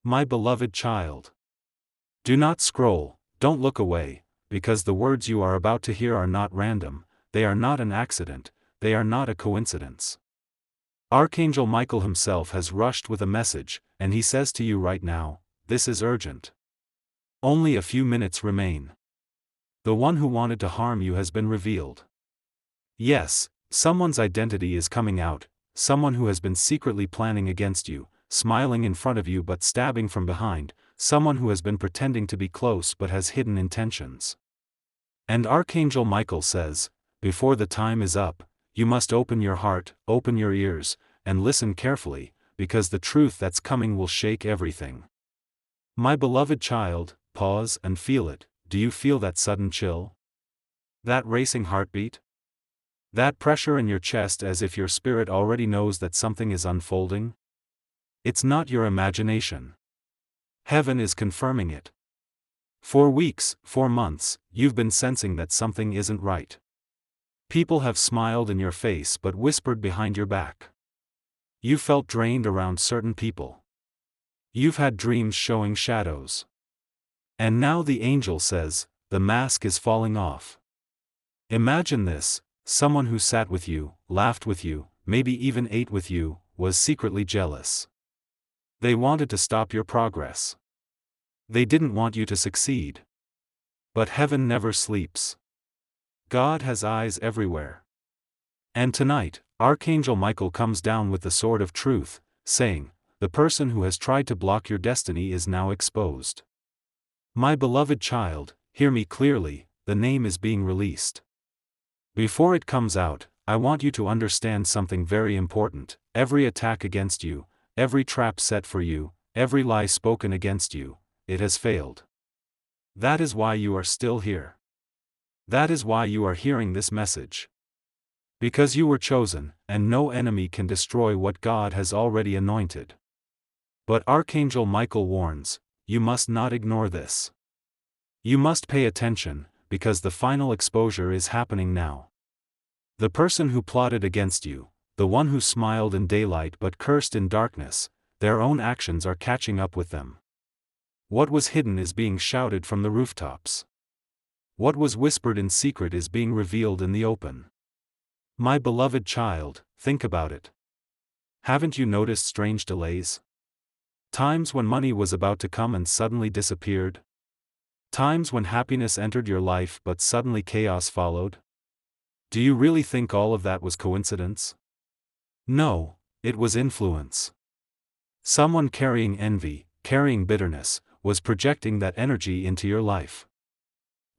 My beloved child. Do not scroll, don't look away, because the words you are about to hear are not random, they are not an accident, they are not a coincidence. Archangel Michael himself has rushed with a message, and he says to you right now, this is urgent. Only a few minutes remain. The one who wanted to harm you has been revealed. Yes, someone's identity is coming out, someone who has been secretly planning against you, smiling in front of you but stabbing from behind, someone who has been pretending to be close but has hidden intentions. And Archangel Michael says, before the time is up, you must open your heart, open your ears, and listen carefully, because the truth that's coming will shake everything. My beloved child, pause and feel it. Do you feel that sudden chill? That racing heartbeat? That pressure in your chest as if your spirit already knows that something is unfolding? It's not your imagination. Heaven is confirming it. For weeks, for months, you've been sensing that something isn't right. People have smiled in your face but whispered behind your back. You felt drained around certain people. You've had dreams showing shadows. And now the angel says, the mask is falling off. Imagine this, someone who sat with you, laughed with you, maybe even ate with you, was secretly jealous. They wanted to stop your progress. They didn't want you to succeed. But heaven never sleeps. God has eyes everywhere. And tonight, Archangel Michael comes down with the sword of truth, saying, the person who has tried to block your destiny is now exposed. My beloved child, hear me clearly, the name is being released. Before it comes out, I want you to understand something very important. Every attack against you, every trap set for you, every lie spoken against you, it has failed. That is why you are still here. That is why you are hearing this message. Because you were chosen, and no enemy can destroy what God has already anointed. But Archangel Michael warns, you must not ignore this. You must pay attention, because the final exposure is happening now. The person who plotted against you, the one who smiled in daylight but cursed in darkness, their own actions are catching up with them. What was hidden is being shouted from the rooftops. What was whispered in secret is being revealed in the open. My beloved child, think about it. Haven't you noticed strange delays? Times when money was about to come and suddenly disappeared? Times when happiness entered your life but suddenly chaos followed? Do you really think all of that was coincidence? No, it was influence. Someone carrying envy, carrying bitterness, was projecting that energy into your life.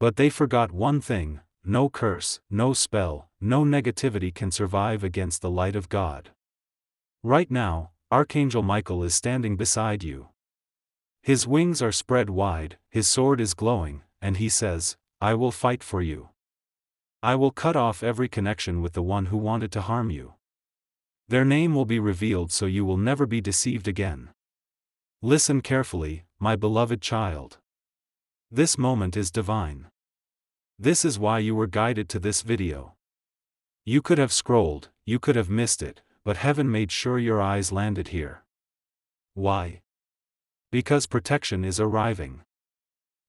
But they forgot one thing, no curse, no spell, no negativity can survive against the light of God. Right now, Archangel Michael is standing beside you. His wings are spread wide, his sword is glowing, and he says, I will fight for you. I will cut off every connection with the one who wanted to harm you. Their name will be revealed so you will never be deceived again. Listen carefully, my beloved child. This moment is divine. This is why you were guided to this video. You could have scrolled, you could have missed it, but heaven made sure your eyes landed here. Why? Because protection is arriving.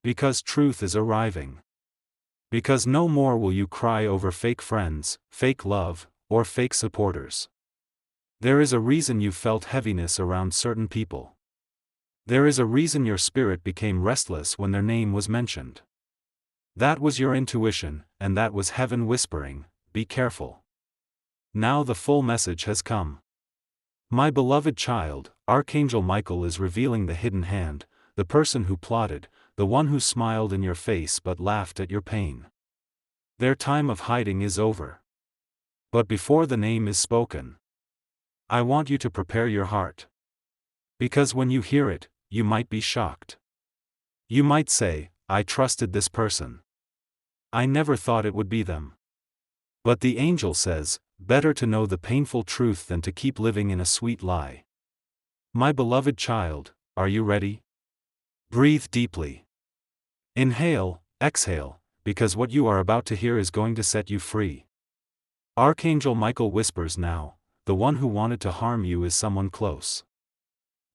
Because truth is arriving. Because no more will you cry over fake friends, fake love, or fake supporters. There is a reason you felt heaviness around certain people. There is a reason your spirit became restless when their name was mentioned. That was your intuition, and that was heaven whispering, be careful. Now the full message has come. My beloved child, Archangel Michael is revealing the hidden hand, the person who plotted, the one who smiled in your face but laughed at your pain. Their time of hiding is over. But before the name is spoken, I want you to prepare your heart. Because when you hear it, you might be shocked. You might say, I trusted this person. I never thought it would be them. But the angel says, better to know the painful truth than to keep living in a sweet lie. My beloved child, are you ready? Breathe deeply. Inhale, exhale, because what you are about to hear is going to set you free. Archangel Michael whispers now, the one who wanted to harm you is someone close.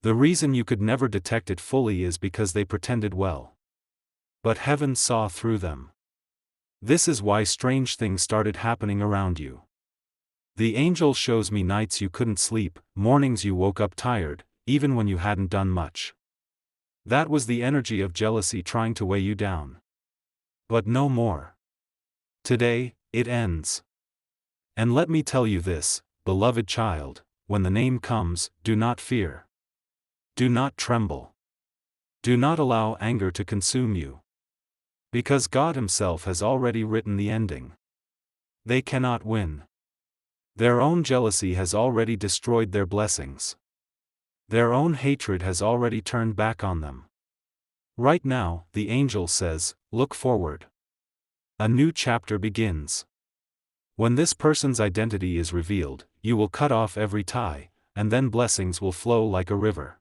The reason you could never detect it fully is because they pretended well. But heaven saw through them. This is why strange things started happening around you. The angel shows me nights you couldn't sleep, mornings you woke up tired, even when you hadn't done much. That was the energy of jealousy trying to weigh you down. But no more. Today, it ends. And let me tell you this, beloved child, when the name comes, do not fear. Do not tremble. Do not allow anger to consume you. Because God Himself has already written the ending. They cannot win. Their own jealousy has already destroyed their blessings. Their own hatred has already turned back on them. Right now, the angel says, look forward. A new chapter begins. When this person's identity is revealed, you will cut off every tie, and then blessings will flow like a river.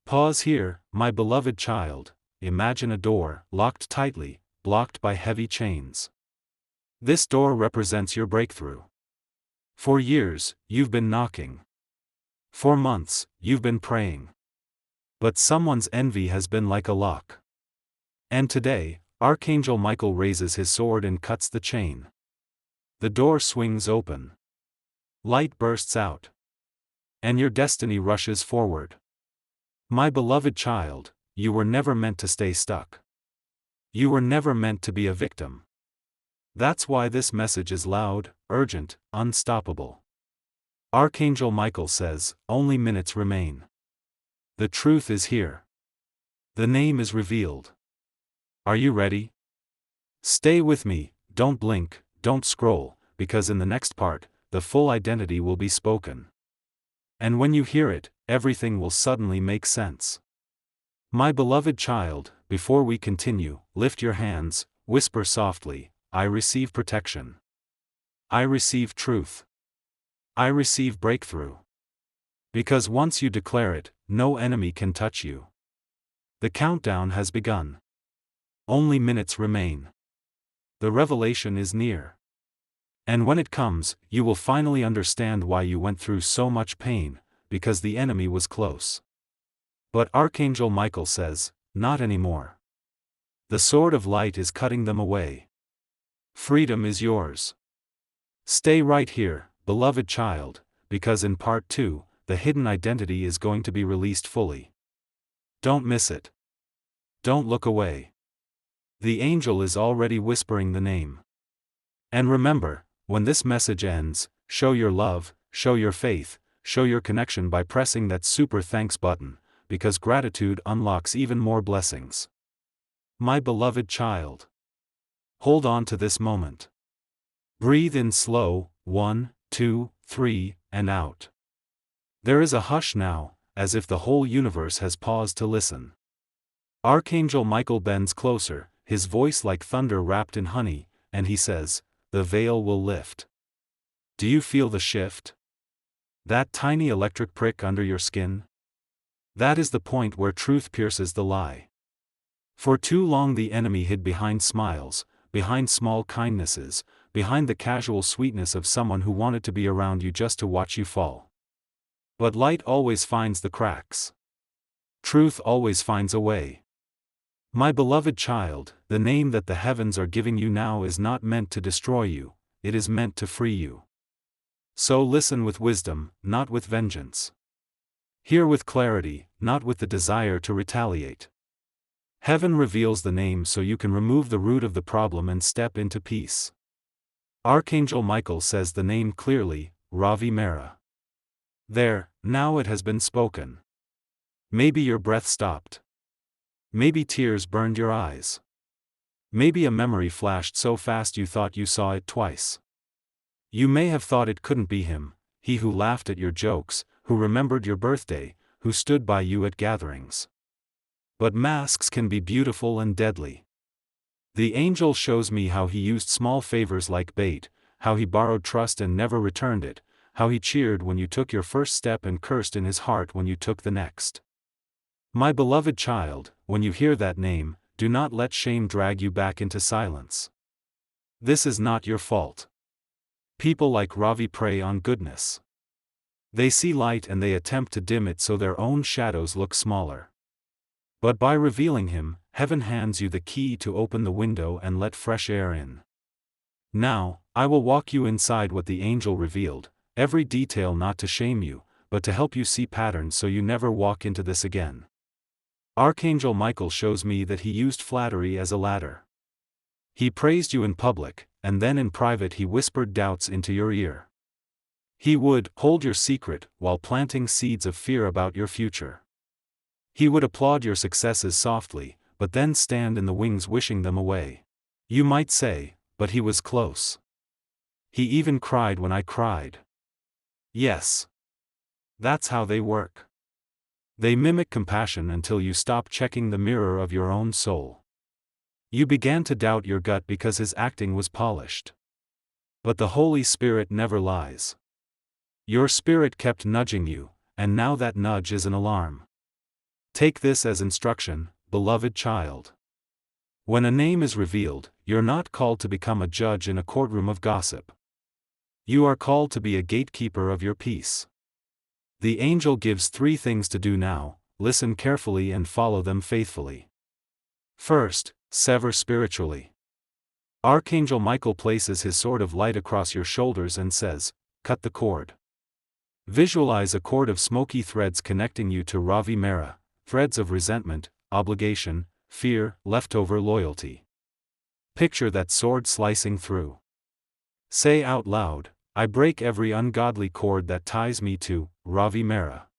Pause here, my beloved child. Imagine a door, locked tightly, blocked by heavy chains. This door represents your breakthrough. For years, you've been knocking. For months, you've been praying. But someone's envy has been like a lock. And today, Archangel Michael raises his sword and cuts the chain. The door swings open. Light bursts out. And your destiny rushes forward. My beloved child, you were never meant to stay stuck. You were never meant to be a victim. That's why this message is loud, urgent, unstoppable. Archangel Michael says, only minutes remain. The truth is here. The name is revealed. Are you ready? Stay with me, don't blink, don't scroll, because in the next part, the full identity will be spoken. And when you hear it, everything will suddenly make sense. My beloved child, before we continue, lift your hands, whisper softly, I receive protection. I receive truth. I receive breakthrough. Because once you declare it, no enemy can touch you. The countdown has begun. Only minutes remain. The revelation is near. And when it comes, you will finally understand why you went through so much pain, because the enemy was close. But Archangel Michael says, not anymore. The sword of light is cutting them away. Freedom is yours. Stay right here, beloved child, because in part 2, the hidden identity is going to be released fully. Don't miss it. Don't look away. The angel is already whispering the name. And remember, when this message ends, show your love, show your faith, show your connection by pressing that super thanks button, because gratitude unlocks even more blessings. My beloved child. Hold on to this moment. Breathe in slow, 1, 2, 3, and out. There is a hush now, as if the whole universe has paused to listen. Archangel Michael bends closer, his voice like thunder wrapped in honey, and he says, the veil will lift. Do you feel the shift? That tiny electric prick under your skin? That is the point where truth pierces the lie. For too long the enemy hid behind smiles, behind small kindnesses, behind the casual sweetness of someone who wanted to be around you just to watch you fall. But light always finds the cracks. Truth always finds a way. My beloved child, the name that the heavens are giving you now is not meant to destroy you, it is meant to free you. So listen with wisdom, not with vengeance. Hear with clarity, not with the desire to retaliate. Heaven reveals the name so you can remove the root of the problem and step into peace. Archangel Michael says the name clearly, Ravi Mera. There, now it has been spoken. Maybe your breath stopped. Maybe tears burned your eyes. Maybe a memory flashed so fast you thought you saw it twice. You may have thought it couldn't be him, he who laughed at your jokes, who remembered your birthday, who stood by you at gatherings. But masks can be beautiful and deadly. The angel shows me how he used small favors like bait, how he borrowed trust and never returned it, how he cheered when you took your first step and cursed in his heart when you took the next. My beloved child, when you hear that name, do not let shame drag you back into silence. This is not your fault. People like Ravi prey on goodness. They see light and they attempt to dim it so their own shadows look smaller. But by revealing him, heaven hands you the key to open the window and let fresh air in. Now, I will walk you inside what the angel revealed, every detail not to shame you, but to help you see patterns so you never walk into this again. Archangel Michael shows me that he used flattery as a ladder. He praised you in public, and then in private he whispered doubts into your ear. He would hold your secret while planting seeds of fear about your future. He would applaud your successes softly, but then stand in the wings wishing them away. You might say, but he was close. He even cried when I cried. Yes. That's how they work. They mimic compassion until you stop checking the mirror of your own soul. You began to doubt your gut because his acting was polished. But the Holy Spirit never lies. Your spirit kept nudging you, and now that nudge is an alarm. Take this as instruction, beloved child. When a name is revealed, you're not called to become a judge in a courtroom of gossip. You are called to be a gatekeeper of your peace. The angel gives 3 things to do now: listen carefully and follow them faithfully. First, sever spiritually. Archangel Michael places his sword of light across your shoulders and says, cut the cord. Visualize a cord of smoky threads connecting you to Ravi Mera, threads of resentment, obligation, fear, leftover loyalty. Picture that sword slicing through. Say out loud, I break every ungodly cord that ties me to Ravi Mera.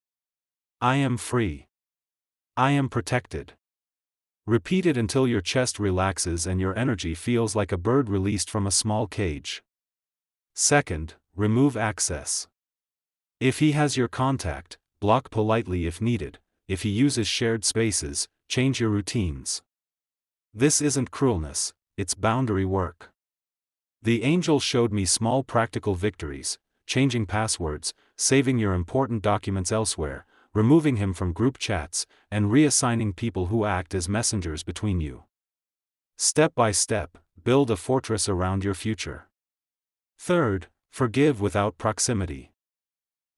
I am free. I am protected. Repeat it until your chest relaxes and your energy feels like a bird released from a small cage. Second, remove access. If he has your contact, block politely if needed. If he uses shared spaces, change your routines. This isn't cruelness, it's boundary work. The angel showed me small practical victories: changing passwords, saving your important documents elsewhere, removing him from group chats, and reassigning people who act as messengers between you. Step by step, build a fortress around your future. Third, forgive without proximity.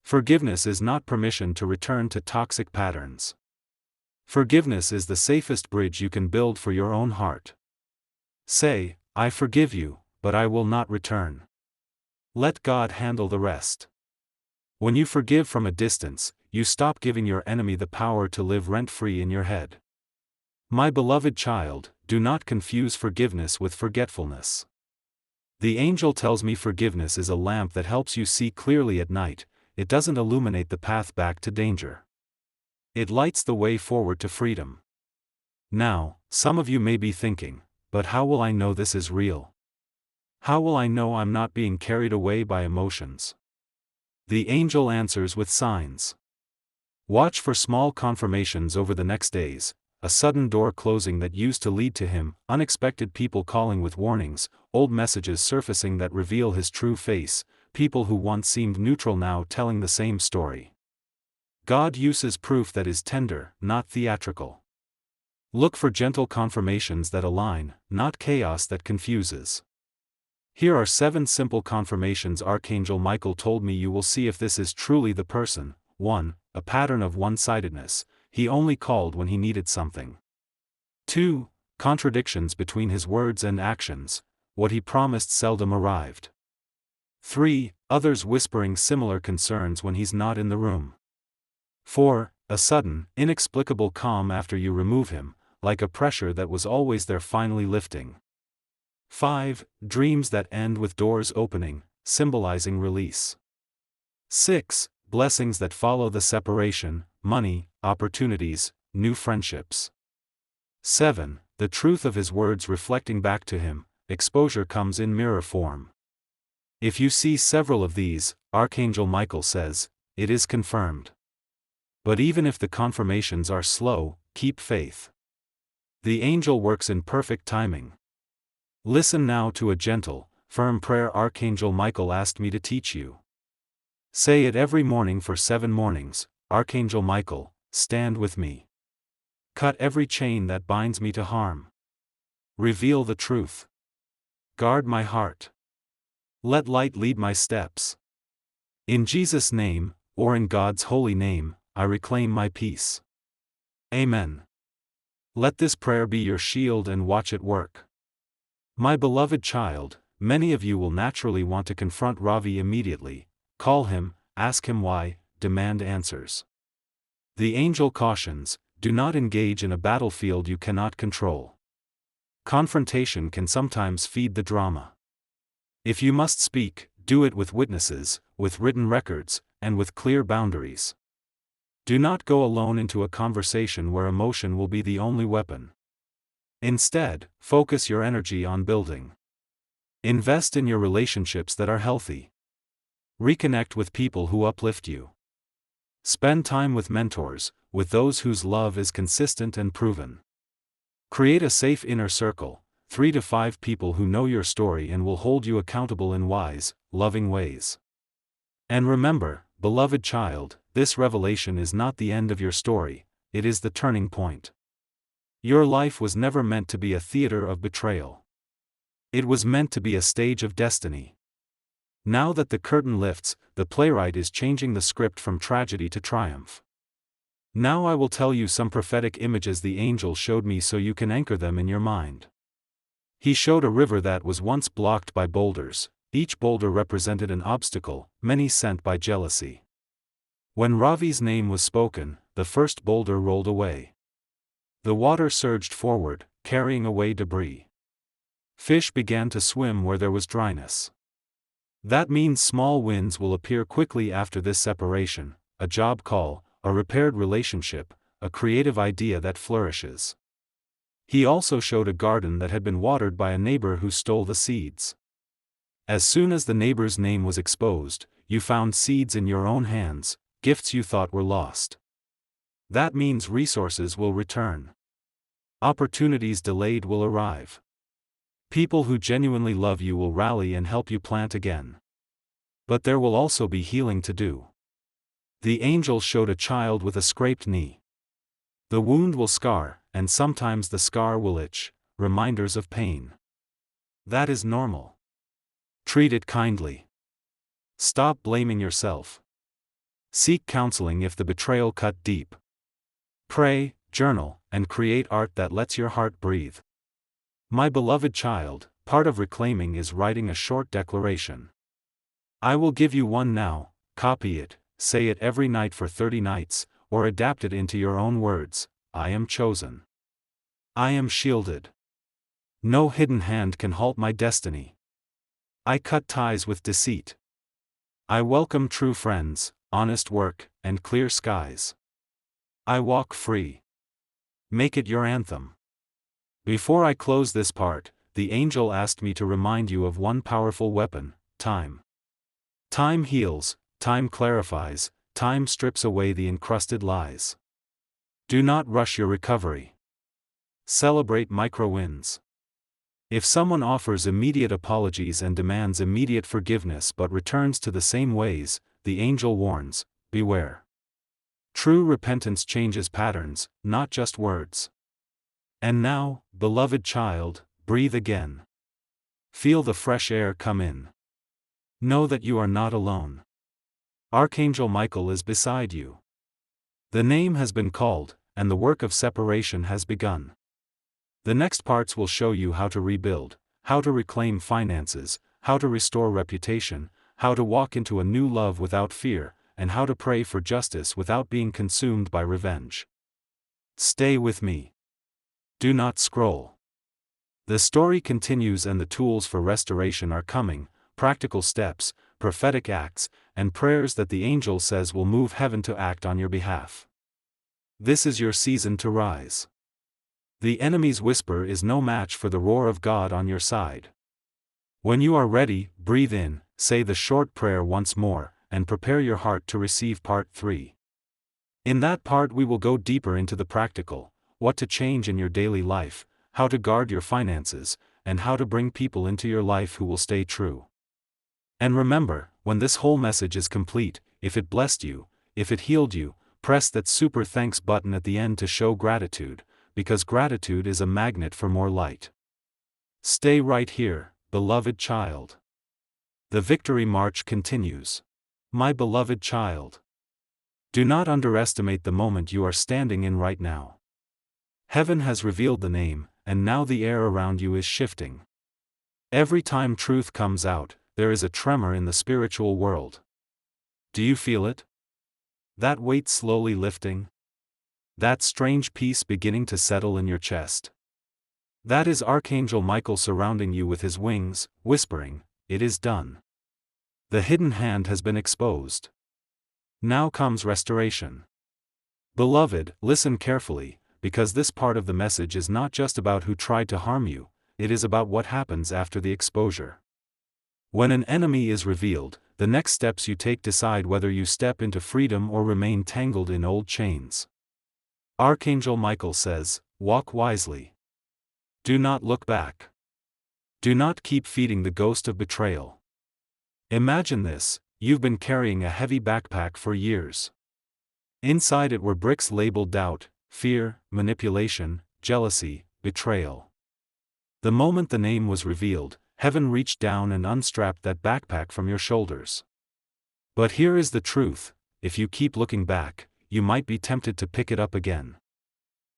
Forgiveness is not permission to return to toxic patterns. Forgiveness is the safest bridge you can build for your own heart. Say, I forgive you, but I will not return. Let God handle the rest. When you forgive from a distance, you stop giving your enemy the power to live rent-free in your head. My beloved child, do not confuse forgiveness with forgetfulness. The angel tells me forgiveness is a lamp that helps you see clearly at night. It doesn't illuminate the path back to danger. It lights the way forward to freedom. Now, some of you may be thinking, but how will I know this is real? How will I know I'm not being carried away by emotions? The angel answers with signs. Watch for small confirmations over the next days: a sudden door closing that used to lead to him, unexpected people calling with warnings, old messages surfacing that reveal his true face, people who once seemed neutral now telling the same story. God uses proof that is tender, not theatrical. Look for gentle confirmations that align, not chaos that confuses. Here are 7 simple confirmations Archangel Michael told me you will see if this is truly the person. 1. A pattern of one-sidedness: he only called when he needed something. 2. Contradictions between his words and actions: what he promised seldom arrived. 3. Others whispering similar concerns when he's not in the room. 4. A sudden, inexplicable calm after you remove him, like a pressure that was always there finally lifting. 5. Dreams that end with doors opening, symbolizing release. 6. Blessings that follow the separation: money, opportunities, new friendships. 7. The truth of his words reflecting back to him: exposure comes in mirror form. If you see several of these, Archangel Michael says, it is confirmed. But even if the confirmations are slow, keep faith. The angel works in perfect timing. Listen now to a gentle, firm prayer Archangel Michael asked me to teach you. Say it every morning for 7 mornings: Archangel Michael, stand with me. Cut every chain that binds me to harm. Reveal the truth. Guard my heart. Let light lead my steps. In Jesus' name, or in God's holy name, I reclaim my peace. Amen. Let this prayer be your shield and watch it work. My beloved child, many of you will naturally want to confront Ravi immediately, call him, ask him why, demand answers. The angel cautions, do not engage in a battlefield you cannot control. Confrontation can sometimes feed the drama. If you must speak, do it with witnesses, with written records, and with clear boundaries. Do not go alone into a conversation where emotion will be the only weapon. Instead, focus your energy on building. Invest in your relationships that are healthy. Reconnect with people who uplift you. Spend time with mentors, with those whose love is consistent and proven. Create a safe inner circle, 3 to 5 people who know your story and will hold you accountable in wise, loving ways. And remember, beloved child, this revelation is not the end of your story, it is the turning point. Your life was never meant to be a theater of betrayal. It was meant to be a stage of destiny. Now that the curtain lifts, the playwright is changing the script from tragedy to triumph. Now I will tell you some prophetic images the angel showed me so you can anchor them in your mind. He showed a river that was once blocked by boulders, each boulder represented an obstacle, many sent by jealousy. When Ravi's name was spoken, the first boulder rolled away. The water surged forward, carrying away debris. Fish began to swim where there was dryness. That means small wins will appear quickly after this separation, a job call, a repaired relationship, a creative idea that flourishes. He also showed a garden that had been watered by a neighbor who stole the seeds. As soon as the neighbor's name was exposed, you found seeds in your own hands, gifts you thought were lost. That means resources will return. Opportunities delayed will arrive. People who genuinely love you will rally and help you plant again. But there will also be healing to do. The angel showed a child with a scraped knee. The wound will scar, and sometimes the scar will itch, reminders of pain. That is normal. Treat it kindly. Stop blaming yourself. Seek counseling if the betrayal cut deep. Pray, journal, and create art that lets your heart breathe. My beloved child, part of reclaiming is writing a short declaration. I will give you one now, copy it, say it every night for 30 nights, or adapt it into your own words. I am chosen. I am shielded. No hidden hand can halt my destiny. I cut ties with deceit. I welcome true friends, honest work, and clear skies. I walk free. Make it your anthem. Before I close this part, the angel asked me to remind you of one powerful weapon, time. Time heals, time clarifies, time strips away the encrusted lies. Do not rush your recovery. Celebrate micro-wins. If someone offers immediate apologies and demands immediate forgiveness but returns to the same ways, the angel warns, beware. True repentance changes patterns, not just words. And now, beloved child, breathe again. Feel the fresh air come in. Know that you are not alone. Archangel Michael is beside you. The name has been called, and the work of separation has begun. The next parts will show you how to rebuild, how to reclaim finances, how to restore reputation, how to walk into a new love without fear, and how to pray for justice without being consumed by revenge. Stay with me. Do not scroll. The story continues and the tools for restoration are coming, practical steps, prophetic acts, and prayers that the angel says will move heaven to act on your behalf. This is your season to rise. The enemy's whisper is no match for the roar of God on your side. When you are ready, breathe in, say the short prayer once more, and prepare your heart to receive part 3. In that part we will go deeper into the practical, what to change in your daily life, how to guard your finances, and how to bring people into your life who will stay true. And remember, when this whole message is complete, if it blessed you, if it healed you, press that super thanks button at the end to show gratitude, because gratitude is a magnet for more light. Stay right here, beloved child. The victory march continues. My beloved child. Do not underestimate the moment you are standing in right now. Heaven has revealed the name, and now the air around you is shifting. Every time truth comes out, there is a tremor in the spiritual world. Do you feel it? That weight slowly lifting? That strange peace beginning to settle in your chest? That is Archangel Michael surrounding you with his wings, whispering, "It is done. The hidden hand has been exposed. Now comes restoration." Beloved, listen carefully, because this part of the message is not just about who tried to harm you, it is about what happens after the exposure. When an enemy is revealed, the next steps you take decide whether you step into freedom or remain tangled in old chains. Archangel Michael says, "Walk wisely. Do not look back. Do not keep feeding the ghost of betrayal." Imagine this: you've been carrying a heavy backpack for years. Inside it were bricks labeled doubt, fear, manipulation, jealousy, betrayal. The moment the name was revealed, heaven reached down and unstrapped that backpack from your shoulders. But here is the truth: if you keep looking back, you might be tempted to pick it up again.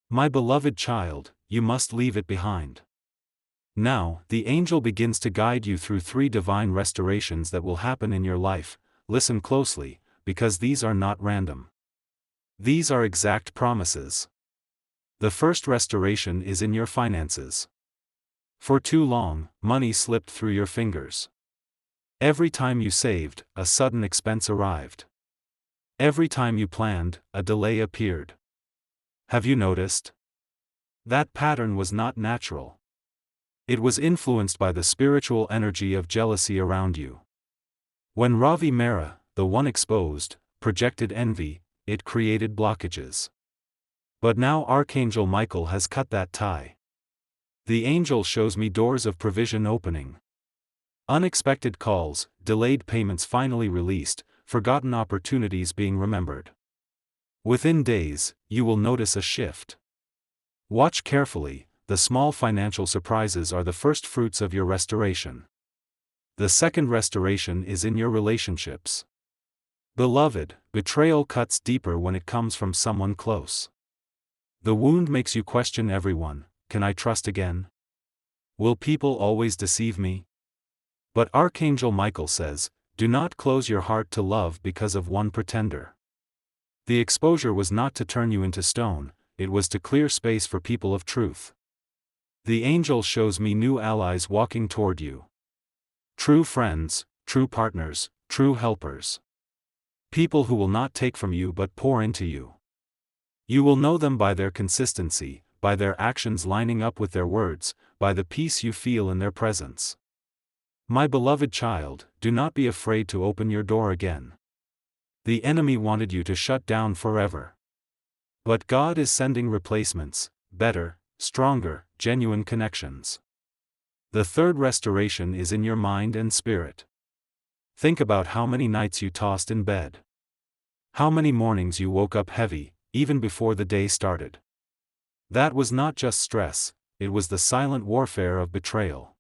My beloved child, you must leave it behind. Now, the angel begins to guide you through 3 divine restorations that will happen in your life. Listen closely, because these are not random. These are exact promises. The first restoration is in your finances. For too long, money slipped through your fingers. Every time you saved, a sudden expense arrived. Every time you planned, a delay appeared. Have you noticed? That pattern was not natural. It was influenced by the spiritual energy of jealousy around you. When Ravi Mera, the one exposed, projected envy, it created blockages. But now Archangel Michael has cut that tie. The angel shows me doors of provision opening. Unexpected calls, delayed payments finally released, forgotten opportunities being remembered. Within days, you will notice a shift. Watch carefully: the small financial surprises are the first fruits of your restoration. The second restoration is in your relationships. Beloved, betrayal cuts deeper when it comes from someone close. The wound makes you question everyone: can I trust again? Will people always deceive me? But Archangel Michael says, do not close your heart to love because of one pretender. The exposure was not to turn you into stone, it was to clear space for people of truth. The angel shows me new allies walking toward you. True friends, true partners, true helpers. People who will not take from you but pour into you. You will know them by their consistency, by their actions lining up with their words, by the peace you feel in their presence. My beloved child, do not be afraid to open your door again. The enemy wanted you to shut down forever. But God is sending replacements, better, stronger, genuine connections. The third restoration is in your mind and spirit. Think about how many nights you tossed in bed. How many mornings you woke up heavy, even before the day started. That was not just stress, it was the silent warfare of betrayal.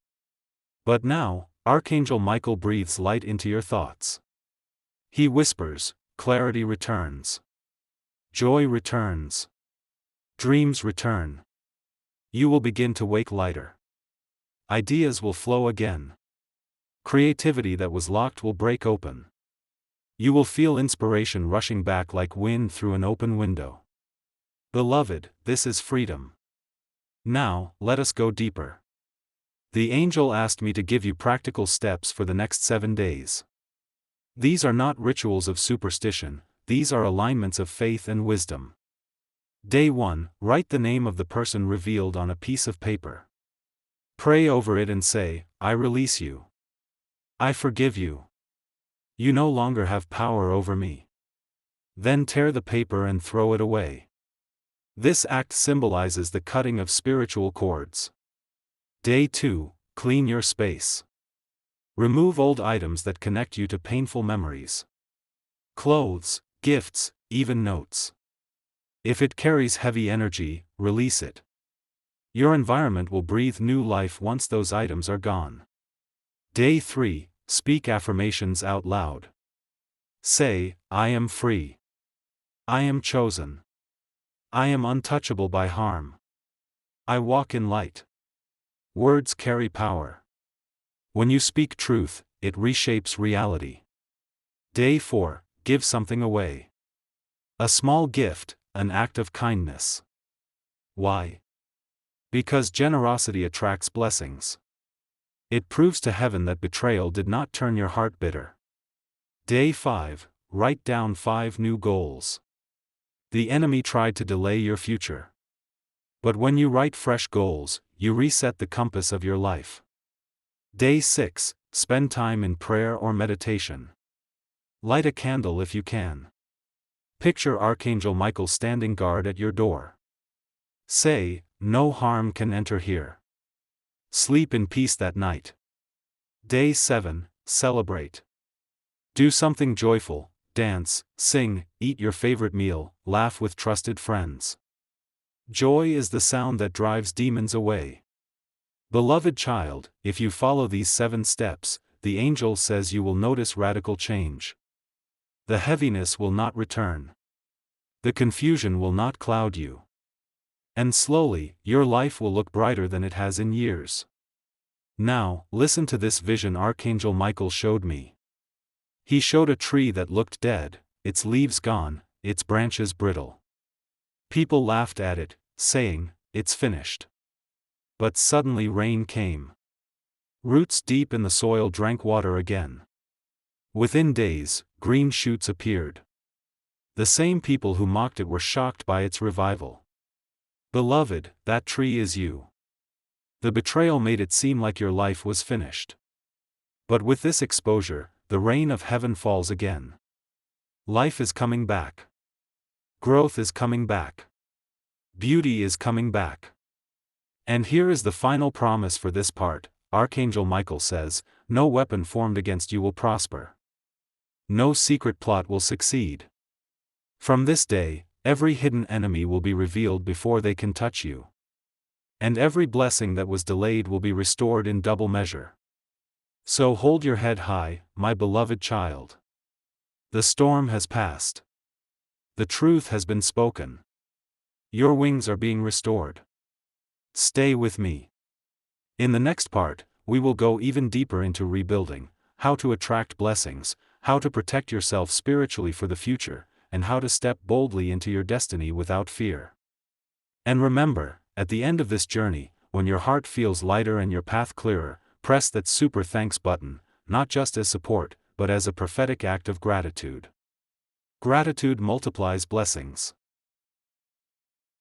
But now, Archangel Michael breathes light into your thoughts. He whispers, clarity returns. Joy returns. Dreams return. You will begin to wake lighter. Ideas will flow again. Creativity that was locked will break open. You will feel inspiration rushing back like wind through an open window. Beloved, this is freedom. Now, let us go deeper. The angel asked me to give you practical steps for the next 7 days. These are not rituals of superstition, these are alignments of faith and wisdom. Day 1, write the name of the person revealed on a piece of paper. Pray over it and say, I release you. I forgive you. You no longer have power over me. Then tear the paper and throw it away. This act symbolizes the cutting of spiritual cords. Day 2, clean your space. Remove old items that connect you to painful memories. Clothes, gifts, even notes. If it carries heavy energy, release it. Your environment will breathe new life once those items are gone. Day 3, speak affirmations out loud. Say, I am free. I am chosen. I am untouchable by harm. I walk in light. Words carry power. When you speak truth, it reshapes reality. Day 4, give something away. A small gift, an act of kindness. Why? Because generosity attracts blessings. It proves to heaven that betrayal did not turn your heart bitter. Day 5, write down 5 new goals. The enemy tried to delay your future. But when you write fresh goals, you reset the compass of your life. Day 6, spend time in prayer or meditation. Light a candle if you can. Picture Archangel Michael standing guard at your door. Say, "No harm can enter here." Sleep in peace that night. Day 7, celebrate. Do something joyful, dance, sing, eat your favorite meal, laugh with trusted friends. Joy is the sound that drives demons away. Beloved child, if you follow these 7 steps, the angel says you will notice radical change. The heaviness will not return. The confusion will not cloud you. And slowly, your life will look brighter than it has in years. Now, listen to this vision Archangel Michael showed me. He showed a tree that looked dead, its leaves gone, its branches brittle. People laughed at it, saying, "It's finished." But suddenly rain came. Roots deep in the soil drank water again. Within days, green shoots appeared. The same people who mocked it were shocked by its revival. Beloved, that tree is you. The betrayal made it seem like your life was finished. But with this exposure, the rain of heaven falls again. Life is coming back. Growth is coming back. Beauty is coming back. And here is the final promise for this part. Archangel Michael says, "No weapon formed against you will prosper. No secret plot will succeed. From this day, every hidden enemy will be revealed before they can touch you. And every blessing that was delayed will be restored in double measure. So hold your head high, my beloved child. The storm has passed. The truth has been spoken. Your wings are being restored. Stay with me. In the next part, we will go even deeper into rebuilding, how to attract blessings, how to protect yourself spiritually for the future, and how to step boldly into your destiny without fear. And remember, at the end of this journey, when your heart feels lighter and your path clearer, press that super thanks button, not just as support, but as a prophetic act of gratitude. Gratitude multiplies blessings.